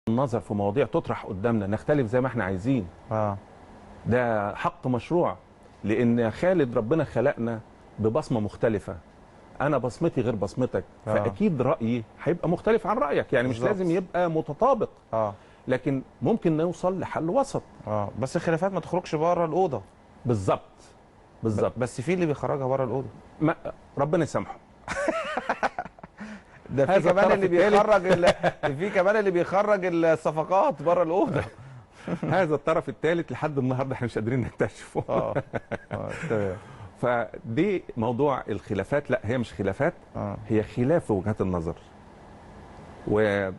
النظر في مواضيع تطرح قدامنا نختلف زي ما احنا عايزين. ده حق مشروع، لان يا خالد ربنا خلقنا ببصمه مختلفه. انا بصمتي غير بصمتك، فاكيد رايي هيبقى مختلف عن رايك، يعني مش لازم يبقى متطابق. لكن ممكن نوصل لحل وسط. بس الخلافات ما تخرجش بره الاوضه. بالظبط بس في اللي بيخرجها بره الاوضه. ربنا يسامحه. ده في كمان اللي بيخرج الصفقات بره الاوضه. هذا الطرف الثالث لحد النهارده احنا مش قادرين نكتشفه. تمام. فدي موضوع الخلافات، لا هي مش خلافات، هي خلاف في وجهات النظر. وبلاش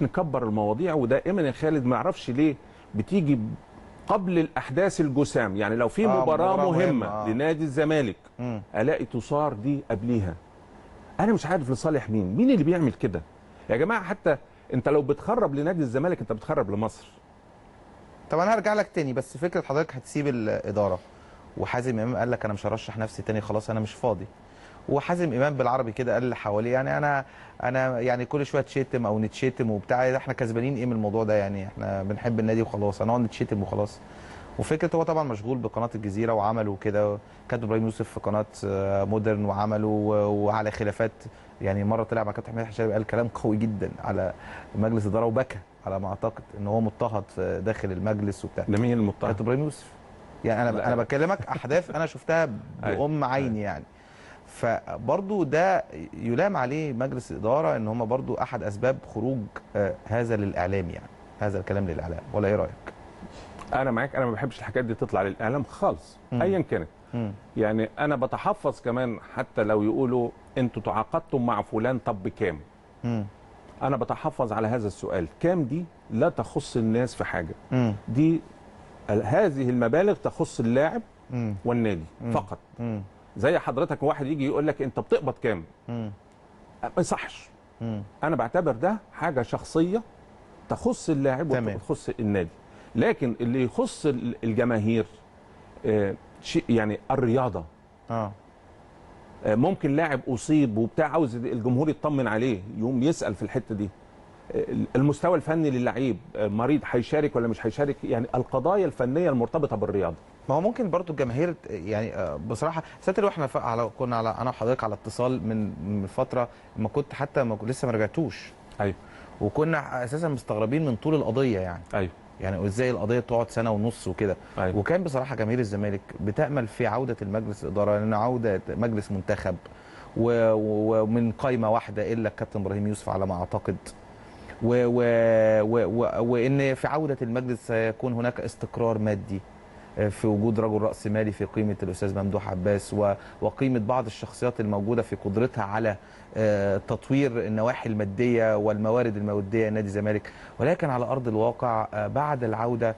نكبر المواضيع، ودائما يا خالد ما اعرفش ليه بتيجي قبل الاحداث الجسام. يعني لو في مباراه مهمه لنادي الزمالك الاقي تصار دي قبليها. انا مش عارف لصالح مين اللي بيعمل كده يا جماعه. حتى انت لو بتخرب لنادي الزمالك انت بتخرب لمصر. طب انا هرجع لك تاني، بس فكره حضرتك هتسيب الاداره وحازم امام قال لك انا مش هرشح نفسي تاني خلاص انا مش فاضي، وحازم امام بالعربي كده قال اللي حواليه يعني انا يعني كل شويه تشتم او نتشتم وبتاع، احنا كسبانين ايه من الموضوع ده؟ يعني احنا بنحب النادي وخلاص هنقعد نتشتم وخلاص. وفكره هو طبعا مشغول بقناه الجزيره وعمله كده، كابتن ابراهيم يوسف في قناه مودرن وعمله وعلى خلافات. يعني مره طلع مع كابتن حميد حشابي قال كلام قوي جدا على مجلس الاداره وبكى على ما اعتقد ان هو مضطهد داخل المجلس وبتاع. ده مين المضطهد؟ كابتن ابراهيم يوسف. يعني انا بكلمك احداث انا شفتها بأم عيني يعني. فبرضه ده يلام عليه مجلس الاداره ان هم برضه احد اسباب خروج هذا للاعلام، يعني هذا الكلام للاعلام، ولا ايه رايك؟ انا معاك، انا ما بحبش الحاجات دي تطلع للاعلام خالص ايا كانت. يعني انا بتحفظ كمان حتى لو يقولوا انتوا تعاقدتم مع فلان طب بكام؟ انا بتحفظ على هذا السؤال. كام دي لا تخص الناس في حاجه. دي هذه المبالغ تخص اللاعب والنادي فقط. زي حضرتك واحد يجي يقول لك انت بتقبض كام؟ ما يصحش. انا بعتبر ده حاجه شخصيه تخص اللاعب وتخص النادي. لكن اللي يخص الجماهير شيء يعني الرياضه. ممكن لاعب اصيب وبتاع عاوز الجمهور يطمن عليه يقوم يسال في الحته دي. المستوى الفني للعيب مريض هيشارك ولا مش هيشارك، يعني القضايا الفنيه المرتبطه بالرياضه. ما هو ممكن برضو الجماهير يعني بصراحه ساتر، واحنا كنا انا وحضرتك على اتصال من فتره ما كنت حتى لسه ما رجعتوش. ايوه. وكنا اساسا مستغربين من طول القضيه يعني. ايوه. يعني ازاي القضيه تقعد سنه ونص وكده. أيوة. وكان بصراحه جماهير الزمالك بتامل في عوده المجلس الاداره، لان عوده مجلس منتخب ومن قائمه واحده الا الكابتن ابراهيم يوسف على ما اعتقد. وان في عوده المجلس سيكون هناك استقرار مادي في وجود رجل راس مالي في قيمه الاستاذ ممدوح عباس وقيمه بعض الشخصيات الموجوده في قدرتها على تطوير النواحي الماديه والموارد الماديه لنادي الزمالك. ولكن على ارض الواقع بعد العوده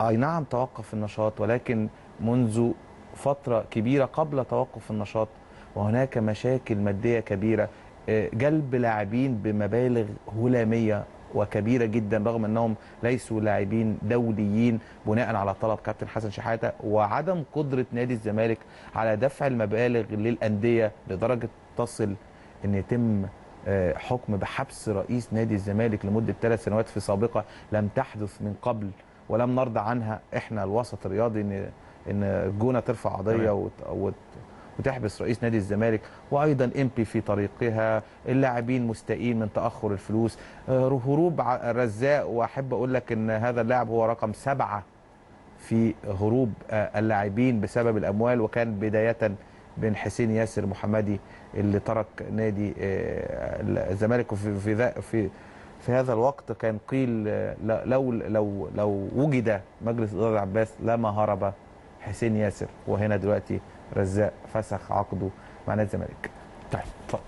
اي نعم توقف النشاط، ولكن منذ فتره كبيره قبل توقف النشاط وهناك مشاكل ماديه كبيره، جلب لاعبين بمبالغ هلاميه وكبيره جدا رغم انهم ليسوا لاعبين دوليين بناء على طلب كابتن حسن شحاته، وعدم قدره نادي الزمالك على دفع المبالغ للانديه لدرجه تصل ان يتم حكم بحبس رئيس نادي الزمالك لمده 3 سنوات في سابقه لم تحدث من قبل ولم نرضى عنها احنا الوسط الرياضي، ان الجونه ترفع قضيه وتحبس رئيس نادي الزمالك، وايضا امبي في طريقها، اللاعبين مستائين من تاخر الفلوس، هروب رزاق. واحب اقول لك ان هذا اللاعب هو رقم 7 في هروب اللاعبين بسبب الاموال، وكان بدايه بين حسين ياسر محمدي اللي ترك نادي الزمالك. في هذا الوقت كان قيل لو وجد مجلس اداره عباس لما هرب حسين ياسر، وهنا دلوقتي رزاق فسخ عقده مع نادي الزمالك. طيب اتفضل.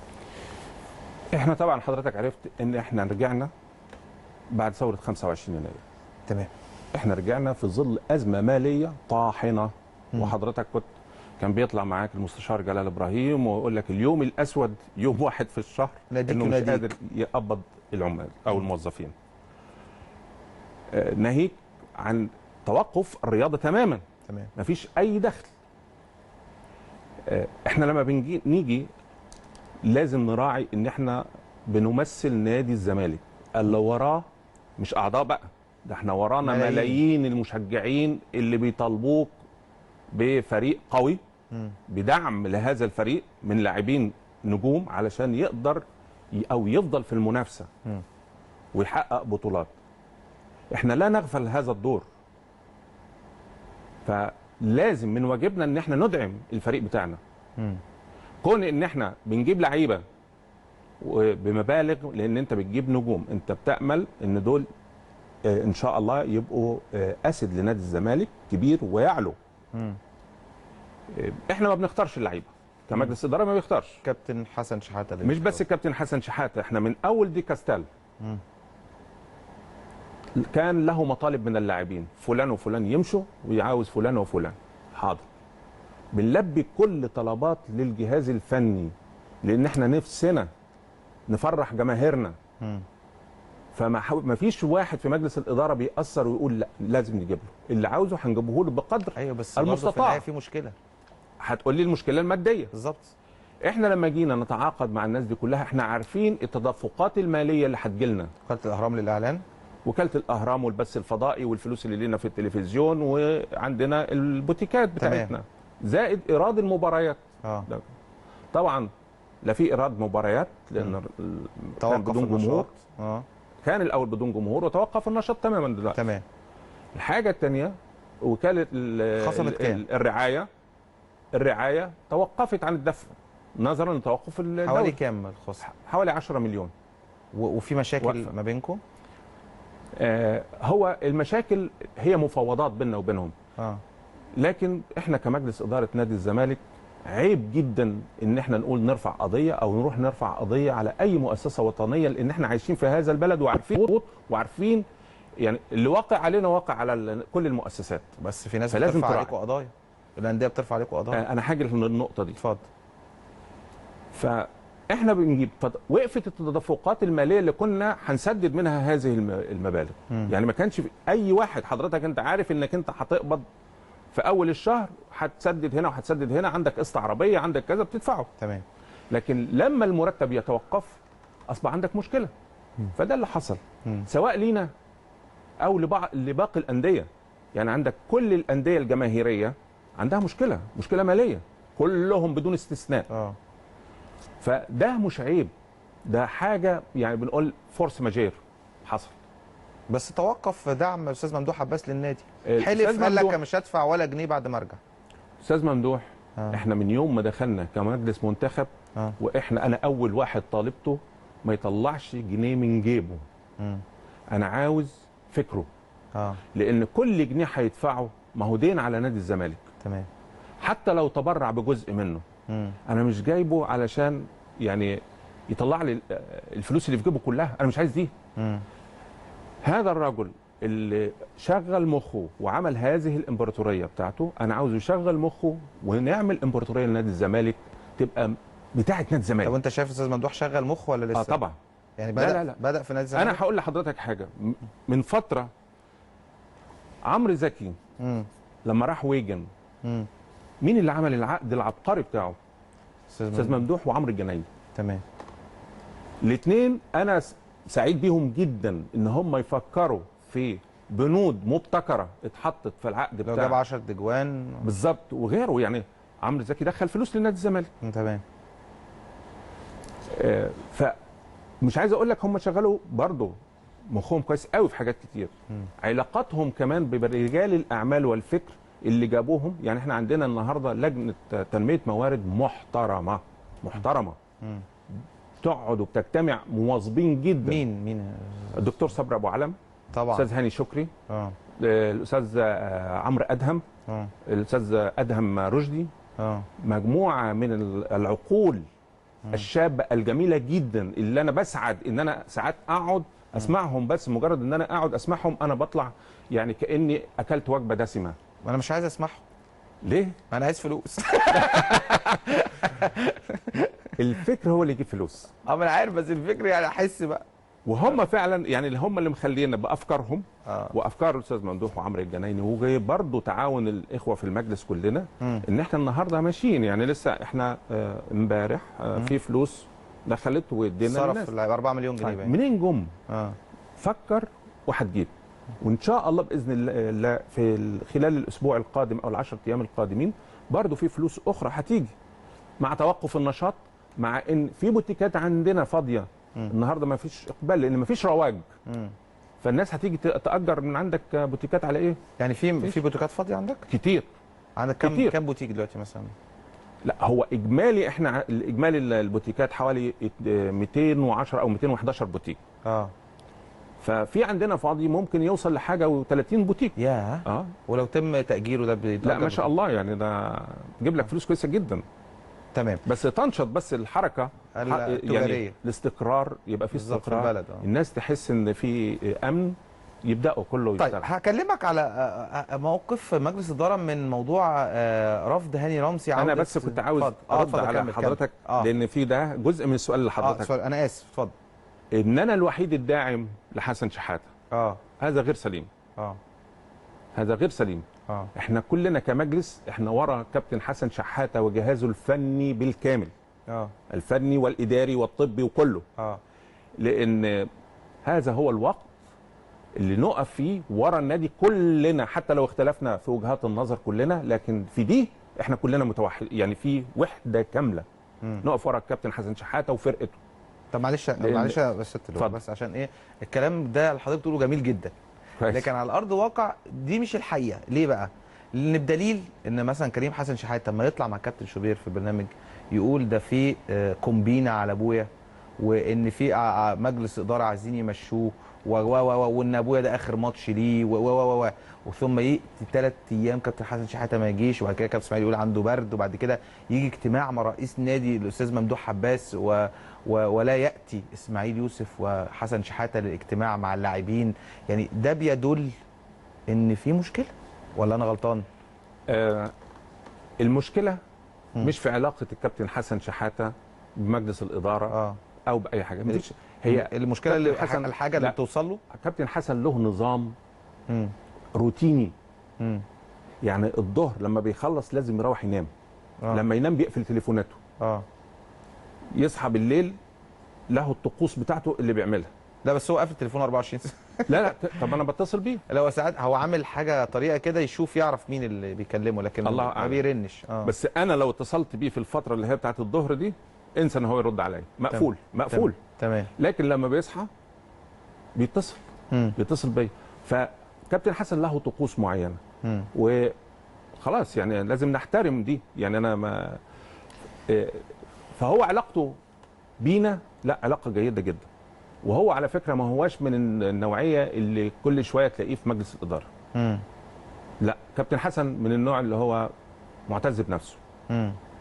احنا طبعا حضرتك عرفت ان احنا رجعنا بعد ثوره 25 يناير. تمام. احنا رجعنا في ظل ازمه ماليه طاحنه. وحضرتك كان بيطلع معاك المستشار جلال ابراهيم ويقول لك اليوم الاسود يوم واحد في الشهر انه مش قادر يقبض العمال او الموظفين. ناهيك عن توقف الرياضه تماما. تمام. مفيش اي دخل. احنا لما نيجي لازم نراعي ان احنا بنمثل نادي الزمالك اللي وراه مش اعضاء بقى، ده احنا ورانا ملايين المشجعين اللي بيطالبوك بفريق قوي، بدعم لهذا الفريق من لاعبين نجوم علشان يقدر او يفضل في المنافسه ويحقق بطولات. احنا لا نغفل هذا الدور، فلازم من واجبنا ان احنا ندعم الفريق بتاعنا. كون ان احنا بنجيب لعيبه بمبالغ، لان انت بتجيب نجوم، انت بتامل ان دول ان شاء الله يبقوا اسد لنادي الزمالك كبير ويعلو. احنا ما بنختارش اللعيبه كمجلس اداره، ما بيختارش. كابتن حسن شحاته مش بس الكابتن حسن شحاته، احنا من اول دي كاستال كان له مطالب من اللاعبين، فلان وفلان يمشوا ويعاوز فلان وفلان. حاضر، بنلبي كل طلبات للجهاز الفني، لان احنا نفسنا نفرح جماهيرنا. فما فيش واحد في مجلس الاداره بيأثر ويقول لا لازم نجيب له اللي عاوزه، هنجيبه له بقدر ايوه بس المستطاع. في مشكله، هتقول لي المشكله الماديه بالظبط. احنا لما جينا نتعاقد مع الناس دي كلها احنا عارفين التدفقات الماليه اللي هتجيلنا. وكاله الاهرام للاعلان، وكاله الاهرام والبث الفضائي والفلوس اللي لنا في التلفزيون، وعندنا البوتيكات بتاعتنا. تمام. زائد ايراد المباريات. طبعا لا في ايراد مباريات لان كان بدون جمهور. كان الاول بدون جمهور وتوقف النشاط تماما دلوقتي. تمام. الحاجه الثانيه وكاله الرعايه توقفت عن الدفع نظرا لتوقف الدوري. حوالي كام الخصم؟ حوالي 10 مليون. وفي مشاكل ما بينكم؟ هو المشاكل هي مفاوضات بيننا وبينهم. لكن احنا كمجلس اداره نادي الزمالك عيب جدا ان احنا نقول نرفع قضيه او نروح نرفع قضيه على اي مؤسسه وطنيه، لان احنا عايشين في هذا البلد وعارفين يعني اللي واقع علينا واقع على كل المؤسسات. بس في ناس بترفع عليكم قضايا، الانديه بترفع عليكم قضايا. انا هاجي للنقطه دي. اتفضل. فاحنا بنجيب وقفت التدفقات الماليه اللي كنا هنسدد منها هذه المبالغ. يعني ما كانش اي واحد، حضرتك انت عارف انك انت هتقبض في اول الشهر، هتسدد هنا وهتسدد هنا، عندك قسط عربيه، عندك كذا بتدفعه. تمام. لكن لما المرتب يتوقف اصبح عندك مشكله. فده اللي حصل سواء لينا او لباقي الانديه. يعني عندك كل الانديه الجماهيريه عندها مشكله ماليه، كلهم بدون استثناء. فده مش عيب، ده حاجه يعني بنقول فورس ماجير حصل. بس توقف دعم الاستاذ ممدوح عباس للنادي، حلف قال لك مش هدفع ولا جنيه بعد ما ارجع. استاذ ممدوح احنا من يوم ما دخلنا كمجلس منتخب انا اول واحد طالبته ما يطلعش جنيه من جيبه. انا عاوز فكره. لان كل جنيه هيدفعه ما هو دين على نادي الزمالك. تمام. حتى لو تبرع بجزء منه. انا مش جايبه علشان يعني يطلع لي الفلوس اللي في جيبه كلها، انا مش عايز دي. هذا الرجل اللي شغل مخه وعمل هذه الامبراطوريه بتاعته، انا عاوزه يشغل مخه ونعمل امبراطوريه لنادي الزمالك تبقى بتاعه نادي الزمالك. طب انت شايف الاستاذ ممدوح شغل مخه ولا لسه؟ طبعا. يعني بدأ في نادي الزمالك. انا هقول لحضرتك حاجه، من فتره عمرو زكي لما راح ويجن مين اللي عمل العقد العبقري بتاعه؟ استاذ ممدوح وعمرو الجنايدي. تمام. الاثنين انا سعيد بيهم جدا ان هم يفكروا في بنود مبتكره اتحطت في العقد بتاعه. لو جاب 10 تجوان بالظبط وغيره. يعني عمرو زكي دخل فلوس لنادي الزمالك. تمام. فمش عايز اقول لك هم شغلوا برضه مخهم كويس قوي في حاجات كتير. علاقاتهم كمان برجال الاعمال والفكر اللي جابوهم. يعني احنا عندنا النهارده لجنه تنميه موارد محترمه تقعد وبتجتمع مواظبين جدا. مين الدكتور صبري ابو علم طبعا، الاستاذ هاني شكري، الاستاذ عمرو ادهم، الاستاذ ادهم رشدي، مجموعه من العقول الشابه الجميله جدا اللي انا بسعد ان انا ساعات اقعد اسمعهم. بس مجرد ان انا اقعد اسمعهم انا بطلع يعني كاني اكلت وجبه دسمه. وانا مش عايز اسمعهم. ليه؟ انا عايز فلوس. الفكر هو اللي يجيب فلوس. ما انا عارف، بس الفكر يعني احس بقى. وهم فعلا يعني اللي هم اللي مخلينا بافكارهم وافكار الاستاذ ممدوح وعمرو الجنايني وبرضه تعاون الاخوه في المجلس كلنا ان احنا النهارده ماشيين. يعني لسه احنا امبارح في فلوس دخلت وادينا صرف للناس. اللاعب 4 مليون جنيه طيب باين. منين جم؟ اه فكر وهتجيب. وان شاء الله باذن الله في خلال الاسبوع القادم او ال10 ايام القادمين برضو في فلوس اخرى هتيجي مع توقف النشاط، مع ان في بوتيكات عندنا فاضيه النهارده ما فيش اقبال لان ما فيش رواج. فالناس هتيجي تاجر من عندك بوتيكات على ايه؟ يعني في بوتيكات فاضيه عندك؟ كتير. عندك كام بوتيك دلوقتي مثلا؟ لا هو اجمالي احنا الاجمالي البوتيكات حوالي 210 او 211 بوتيك. ففي عندنا فاضي ممكن يوصل لحاجه و30 بوتيك. ياه. ولو تم تاجيره ده لا ما شاء الله يعني ده يجيب لك فلوس كويسه جدا. تمام. بس تنشط بس الحركه التجاريه يعني الاستقرار، يبقى في استقرار في البلد. الناس تحس ان في امن، يبداوا كله طيب يشتغل. هكلمك على موقف مجلس اداره من موضوع رفض هاني رمزي. انا بس كنت عاوز ارد على حضرتك لان في ده جزء من السؤال اللي حضرتك. انا اسف اتفضل. ان انا الوحيد الداعم لحسن شحاته. هذا غير سليم. هذا غير سليم. احنا كلنا كمجلس احنا ورا كابتن حسن شحاته وجهازه الفني بالكامل. الفني والاداري والطبي وكله. لان هذا هو الوقت اللي نقف فيه ورا النادي كلنا، حتى لو اختلفنا في وجهات النظر كلنا، لكن في دي احنا كلنا متوحد، يعني في وحده كامله. نقف ورا الكابتن حسن شحاته وفرقته. طب معلش يا بس عشان ايه الكلام ده اللي حضرتك بتقوله جميل جدا كويس. لكن على الارض الواقع دي مش الحقيقه. ليه بقى؟ لان بدليل ان مثلا كريم حسن شحاته لما يطلع مع كابتن شوبير في البرنامج يقول ده في كومبينه على ابويا، وان في مجلس اداره عايزين يمشوه وان ابويا ده اخر ماتش ليه وثم ياتي 3 ايام كابتن حسن شحاته ما يجيش، وبعد كده كابتن اسماعيل يقول عنده برد، وبعد كده يجي اجتماع مع رئيس نادي الاستاذ ممدوح عباس ولا ياتي اسماعيل يوسف وحسن شحاته للاجتماع مع اللاعبين. يعني ده بيدل ان في مشكله ولا انا غلطان؟ المشكله مش في علاقه الكابتن حسن شحاته بمجلس الاداره او باي حاجه. مفيش. هي المشكله اللي الحاجه اللي بتوصل له كابتن حسن له نظام روتيني. يعني الظهر لما بيخلص لازم يروح ينام. لما ينام بيقفل تليفوناته. يصحى بالليل له الطقوس بتاعته اللي بيعملها. لا بس هو قافل التليفون 24 ساعه. لا طب انا بتصل بيه. لو ساعات هو عامل حاجه طريقه كده يشوف يعرف مين اللي بيكلمه، لكن ما بيرنش. بس انا لو اتصلت بيه في الفتره اللي هي بتاعت الظهر دي انسى ان هو يرد عليا. مقفول. تمام. لكن لما بيصحى بيتصل بيا. فكابتن حسن له طقوس معينه وخلاص يعني لازم نحترم دي. يعني انا ما فهو علاقته بينا لا علاقه جيده جدا. وهو على فكره ما هواش من النوعيه اللي كل شويه تلاقيه في مجلس الاداره. لا كابتن حسن من النوع اللي هو معتز بنفسه.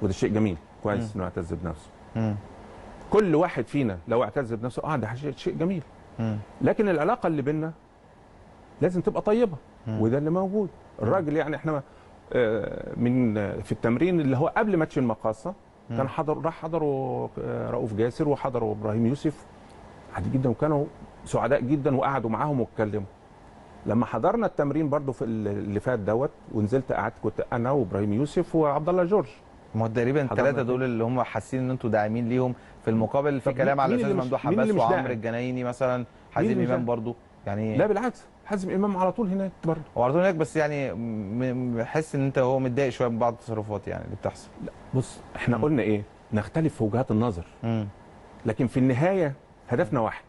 وده شيء جميل كويس انه يعتز بنفسه. كل واحد فينا لو اعتز بنفسه ده شيء جميل. لكن العلاقه اللي بينا لازم تبقى طيبه. وده اللي موجود. الراجل يعني احنا من في التمرين اللي هو قبل ماتش المقاصه كان حضروا رؤوف جاسر وحضروا ابراهيم يوسف عادي جدا، وكانوا سعداء جدا وقعدوا معاهم واتكلموا. لما حضرنا التمرين برضو في اللي فات دوت ونزلت قعدت كنت انا وابراهيم يوسف وعبد الله جورج. ما هو تقريبا الثلاثه دول اللي هم حاسين ان انتوا داعمين ليهم. في المقابل في كلام على الاستاذ ممدوح عباس وعمرو الجنايني مثلا، حازم امام برضو يعني. لا بالعكس حازم امام على طول هناك برضه. هو على طول هناك بس يعني بحس ان انت هو متضايق شويه من بعض التصرفات يعني اللي بتحصل. لا بص احنا قلنا ايه؟ نختلف في وجهات النظر. لكن في النهايه هدفنا واحد.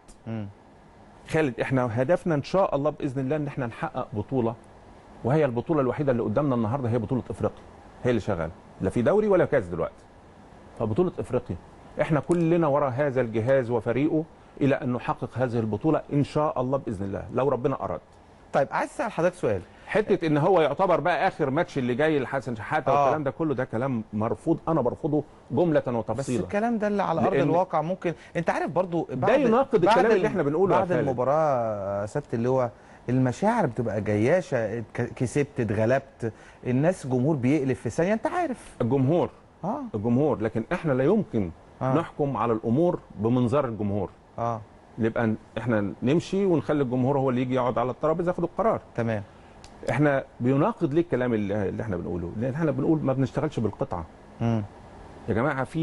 خالد احنا هدفنا ان شاء الله باذن الله ان احنا نحقق بطوله، وهي البطوله الوحيده اللي قدامنا النهارده هي بطوله افريقيا. هي اللي شغاله، لا في دوري ولا كاس دلوقتي. فبطوله افريقيا احنا كلنا ورا هذا الجهاز وفريقه الى ان نحقق هذه البطوله ان شاء الله باذن الله لو ربنا اراد. طيب عايز اسال حضرتك سؤال. حته ان هو يعتبر بقى اخر ماتش اللي جاي لحسن شحاته والكلام ده كله ده كلام مرفوض. انا برفضه جمله وتفصيلا. بس الكلام ده اللي على ارض الواقع ممكن انت عارف برضو ده يناقض الكلام اللي احنا بنقوله بعد المباراه سبت اللي هو المشاعر بتبقى جياشه. كسبت اتغلبت الناس جمهور بيقلب في ثانيه انت عارف. الجمهور لكن احنا لا يمكن نحكم على الامور بمنظار الجمهور. نبقى احنا نمشي ونخلي الجمهور هو اللي يجي يقعد على الترابيزه ياخد القرار. تمام. احنا بيناقض ليه الكلام اللي احنا بنقوله؟ لان احنا بنقول ما بنشتغلش بالقطعه. يا جماعه في